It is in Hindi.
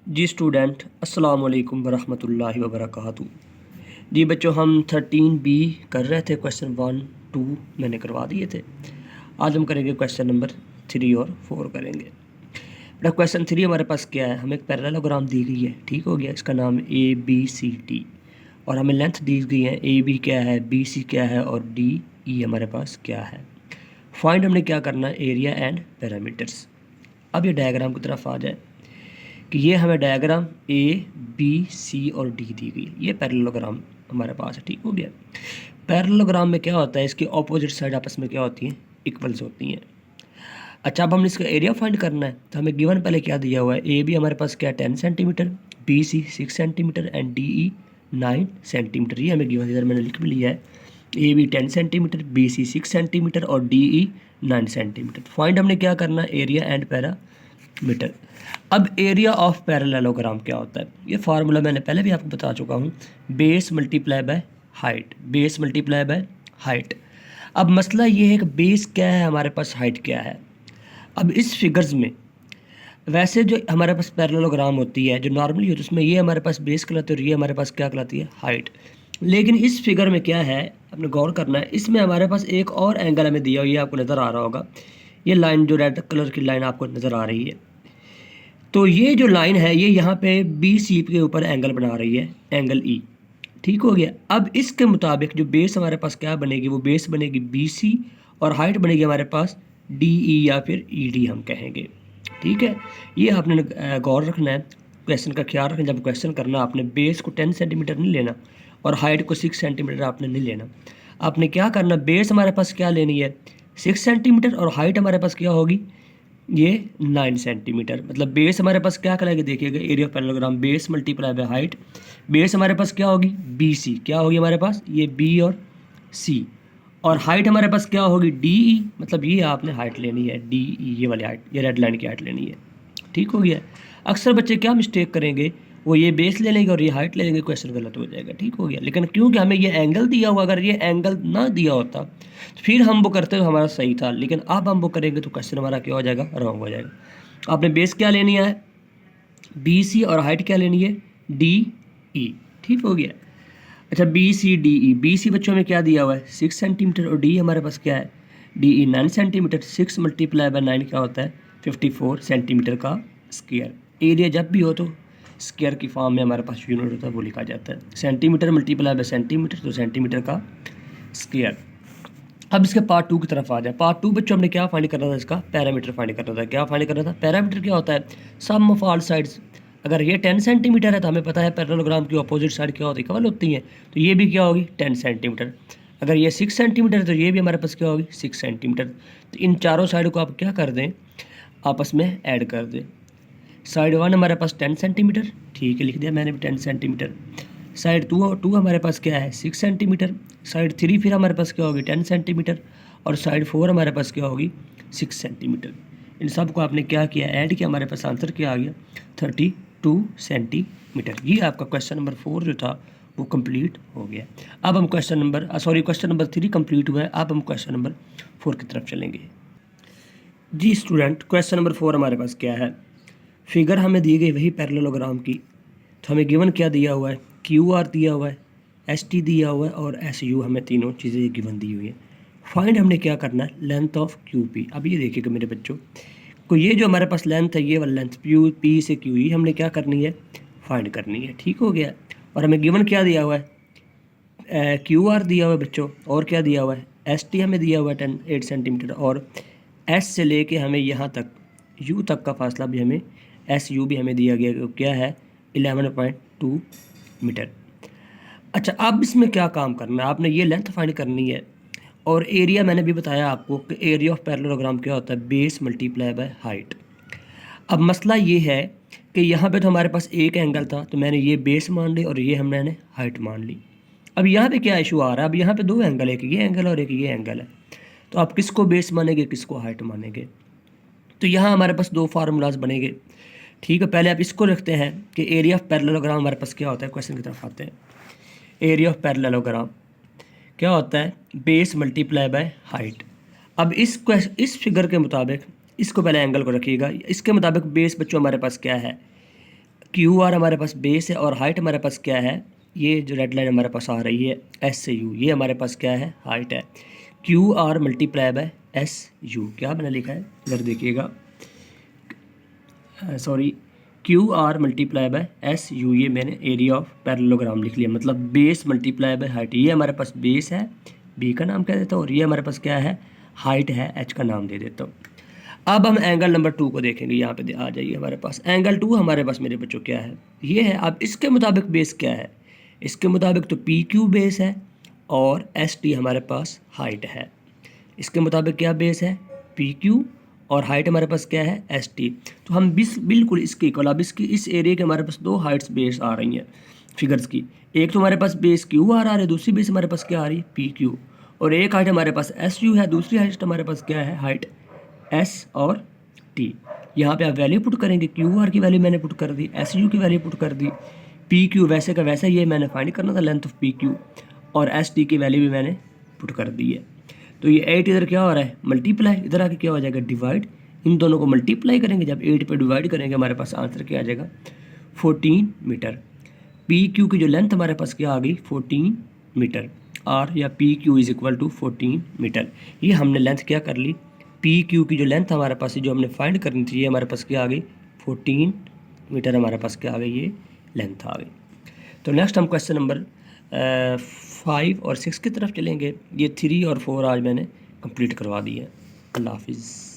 जी स्टूडेंट, अस्सलाम वालेकुम वरहमतुल्लाहि वबरकातुहू। जी बच्चों, हम 13B कर रहे थे। क्वेश्चन 1 2 मैंने करवा दिए थे। आज हम करेंगे क्वेश्चन नंबर 3 और 4 करेंगे। बेटा क्वेश्चन 3 हमारे पास क्या है, हमें एक पैरेललोग्राम दी गई है, ठीक हो गया। इसका नाम ABCD और हमें लेंथ दी गई है। AB क्या है, BC क्या है और DE हमारे पास क्या है। फाइंड हमने क्या करना है, एरिया एंड पैरामीटर्स। अब ये डायग्राम की तरफ आ जाए कि ये हमें डायग्राम ABC और D दी गई। ये पैरेललोग्राम हमारे पास है, ठीक हो गया। पैरेललोग्राम में क्या होता है, इसकी ऑपोजिट साइड आपस में क्या होती हैं, इक्वल्स होती हैं। अच्छा, अब हमने इसका एरिया फाइंड करना है तो हमें गिवन पहले क्या दिया हुआ है। AB हमारे पास क्या है 10 centimetre, BC 6 centimetre and DE 9 centimetre. ये हमें गिवन, इधर मैंने लिख भी लिया है। AB 10 सेंटीमीटर, BC 6 सेंटीमीटर और DE 9 सेंटीमीटर। फाइंड हमने क्या करना है, एरिया एंड पैरामीटर। अब एरिया ऑफ पैरेललोग्राम क्या होता है, ये फार्मूला मैंने पहले भी आपको बता चुका हूँ। Base multiply by height, base multiply by height. अब मसला ये है कि बेस क्या है हमारे पास, हाइट क्या है। अब इस फिगर्स में वैसे जो हमारे पास पैरेललोग्राम होती है, जो नॉर्मली होती है, उसमें ये हमारे पास बेस कहलाती है और ये हमारे पास क्या कहलाती है, हाइट। लेकिन इस फिगर में क्या है, आपने गौर करना है, इसमें हमारे पास एक और एंगल हमें दिया हुआ, ये आपको नज़र आ रहा होगा। ये लाइन जो रेड कलर की लाइन आपको नज़र आ रही है, तो ये जो लाइन है ये यहाँ पे BC के ऊपर एंगल बना रही है, एंगल E, ठीक हो गया। अब इसके मुताबिक जो बेस हमारे पास क्या बनेगी, वो बेस बनेगी BC और हाइट बनेगी हमारे पास DE या फिर ED हम कहेंगे, ठीक है। ये आपने गौर रखना है, क्वेश्चन का ख्याल रखना। जब क्वेश्चन करना आपने बेस को 10 सेंटीमीटर नहीं लेना और हाइट को 6 सेंटीमीटर आपने नहीं लेना। आपने क्या करना, बेस हमारे पास क्या लेनी है 6 सेंटीमीटर और हाइट हमारे पास क्या होगी, ये 9 सेंटीमीटर। मतलब बेस हमारे पास क्या कहलाएगी, देखिएगा area of parallelogram base multiply by height. Base हमारे पास क्या होगी BC, क्या होगी हमारे पास ये B और C, और हाइट हमारे पास क्या होगी DE। मतलब ये आपने हाइट लेनी है DE, ये वाली हाइट, ये रेड लाइन की हाइट लेनी है, ठीक हो गया। अक्सर बच्चे क्या मिस्टेक करेंगे, वो ये बेस ले लेंगे और ये हाइट ले लेंगे, क्वेश्चन गलत हो जाएगा, ठीक हो गया। लेकिन क्योंकि हमें ये एंगल दिया हुआ, अगर ये एंगल ना दिया होता तो फिर हम वो करते तो हमारा सही था, लेकिन अब हम वो करेंगे तो क्वेश्चन हमारा क्या हो जाएगा, रॉन्ग हो जाएगा। आपने बेस क्या लेनी है BC और हाइट क्या लेनी है DE, ठीक हो गया। अच्छा BC BC बच्चों में क्या दिया हुआ है 6 सेंटीमीटर और DE हमारे पास क्या है DE 9 सेंटीमीटर। 6 मल्टीप्लाई बाय 9 क्या होता है 54 सेंटीमीटर का स्क्वायर। एरिया जब भी हो तो स्क्वायर की फॉर्म में हमारे पास यूनिट होता है, वो लिखा जाता है। सेंटीमीटर मल्टीप्लाई बाय सेंटीमीटर तो सेंटीमीटर का स्क्वायर। अब इसके पार्ट 2 की तरफ आ जाए। पार्ट 2 बच्चों हमने क्या फाइंड करना था, इसका पैरामीटर फाइंड करना था। क्या फाइंड करना था, पैरामीटर क्या होता है सम ऑफ ऑल साइड्स। अगर ये 10 सेंटीमीटर है तो हमें पता है पैरेललोग्राम की अपोजिट साइड क्या होती है, इक्वल होती है, तो ये भी क्या होगी 10 सेंटीमीटर। अगर ये 6 सेंटीमीटर है तो ये भी हमारे पास क्या होगी 6 सेंटीमीटर। तो इन चारों साइड को आप क्या कर दें, आपस में ऐड कर दें। साइड 1 हमारे पास 10 सेंटीमीटर, ठीक है, लिख दिया मैंने भी 10 सेंटीमीटर। साइड 2 हमारे पास क्या है 6 सेंटीमीटर। साइड 3 फिर हमारे पास क्या होगी 10 सेंटीमीटर और साइड 4 हमारे पास क्या होगी 6 सेंटीमीटर। इन सब को आपने क्या किया, ऐड किया, हमारे पास आंसर क्या आ गया 32 सेंटीमीटर। ये आपका क्वेश्चन नंबर 4 जो था वो कंप्लीट हो गया। अब हम क्वेश्चन नंबर 3 कंप्लीट हुआ है। अब हम क्वेश्चन नंबर 4 की तरफ चलेंगे। जी स्टूडेंट, क्वेश्चन नंबर 4 हमारे पास क्या है, फिगर हमें दी गई वही पैरेललोग्राम की। तो हमें गिवन क्या दिया हुआ है, QR दिया हुआ है, ST दिया हुआ है और SU, हमें तीनों चीज़ें गिवन दी हुई है। फाइंड हमने क्या करना है, लेंथ ऑफ QP। अब ये देखिएगा मेरे बच्चों को, ये जो हमारे पास लेंथ है, ये वाली लेंथ P से QE हमने क्या करनी है, फाइंड करनी है, ठीक हो गया। और हमें गिवन क्या दिया हुआ है QR दिया हुआ है बच्चों, और क्या दिया हुआ है ST हमें दिया हुआ है 8 सेंटीमीटर, और S से लेके हमें यहाँ तक U तक का फासला भी हमें SU भी हमें दिया गया, क्या है 11.2 मीटर। अच्छा, अब इसमें क्या काम करना है, आपने ये लेंथ फाइंड करनी है और एरिया मैंने भी बताया आपको कि एरिया ऑफ पैरेललोग्राम क्या होता है, बेस मल्टीप्लाई बाय हाइट। अब मसला ये है कि यहाँ पे तो हमारे पास एक एंगल था, तो मैंने ये बेस मान ली और ये मैंने हाइट मान ली। अब यहाँ पे क्या इशू आ रहा है, अब यहाँ पे दो एंगल है, एक ये एंगल और एक ये एंगल है, तो आप किसको बेस मानेंगे किसको हाइट मानेंगे। तो यहाँ हमारे पास दो फार्मूलाज बनेंगे, ठीक है। पहले आप इसको रखते हैं कि एरिया ऑफ पैरेललोग्राम हमारे पास क्या होता है, क्वेश्चन की तरफ आते हैं। एरिया ऑफ पैरेललोग्राम क्या होता है, बेस मल्टीप्लाई बाय हाइट। अब इस फिगर के मुताबिक इसको पहले एंगल को रखिएगा, इसके मुताबिक बेस बच्चों हमारे पास क्या है क्यू आर हमारे पास बेस है और हाइट हमारे पास क्या है, ये जो रेड लाइन हमारे पास आ रही है एस से यू, ये हमारे पास क्या है, हाइट है। Q R multiply by S U, क्या मैंने लिखा है इधर देखिएगा, sorry, Q R multiply by S U, ये मैंने एरिया ऑफ पैरेललोग्राम लिख लिया, मतलब बेस मल्टीप्लाई बाय हाइट। ये हमारे पास बेस है, बी का नाम कह देता हूँ, और ये हमारे पास क्या है, हाइट है, एच का नाम दे देता हूँ। अब हम एंगल नंबर 2 को देखेंगे, यहाँ पे आ जाइए हमारे पास एंगल 2 हमारे पास मेरे बच्चों क्या है, ये है। अब इसके मुताबिक बेस क्या है, इसके मुताबिक तो पी क्यू बेस है और एस टी हमारे पास हाइट है। इसके मुताबिक क्या बेस है, पी क्यू, और हाइट हमारे पास क्या है, एस टी। तो हम बिल्कुल इसके इक्वल, अब इसकी इस एरिया के हमारे पास दो हाइट्स बेस आ रही हैं फिगर्स की, एक तो हमारे पास बेस क्यू आ रहा है, दूसरी बेस हमारे पास क्या आ रही है, पी क्यू, और एक हाइट हमारे पास एस यू है, दूसरी हाइट हमारे पास क्या है, हाइट एस और टी। यहाँ पे आप वैल्यू पुट करेंगे, क्यू आर की वैल्यू मैंने पुट कर दी, एस यू की वैल्यू पुट कर दी, पी क्यू वैसे का वैसा ये मैंने फाइंड करना था लेंथ ऑफ पी क्यू, और एस टी की वैल्यू भी मैंने पुट कर दी है। तो ये 8 इधर क्या हो रहा है, मल्टीप्लाई, इधर आके क्या हो जाएगा, डिवाइड। इन दोनों को मल्टीप्लाई करेंगे, जब 8 पे डिवाइड करेंगे हमारे पास आंसर क्या आ जाएगा, 14 मीटर। पी क्यू की जो लेंथ हमारे पास क्या आ गई, 14 मीटर। आर या P Q is equal to 14 metre. ये हमने लेंथ क्या कर ली, पी क्यू की जो लेंथ हमारे पास जो हमने फाइंड करनी थी, ये हमारे पास क्या आ गई, 14 मीटर हमारे पास क्या आ गई, ये लेंथ आ गई। तो नेक्स्ट हम क्वेश्चन नंबर 5 और 6 की तरफ चलेंगे। ये 3 और 4 आज मैंने कंप्लीट करवा दी है। अल्लाह हाफिज़।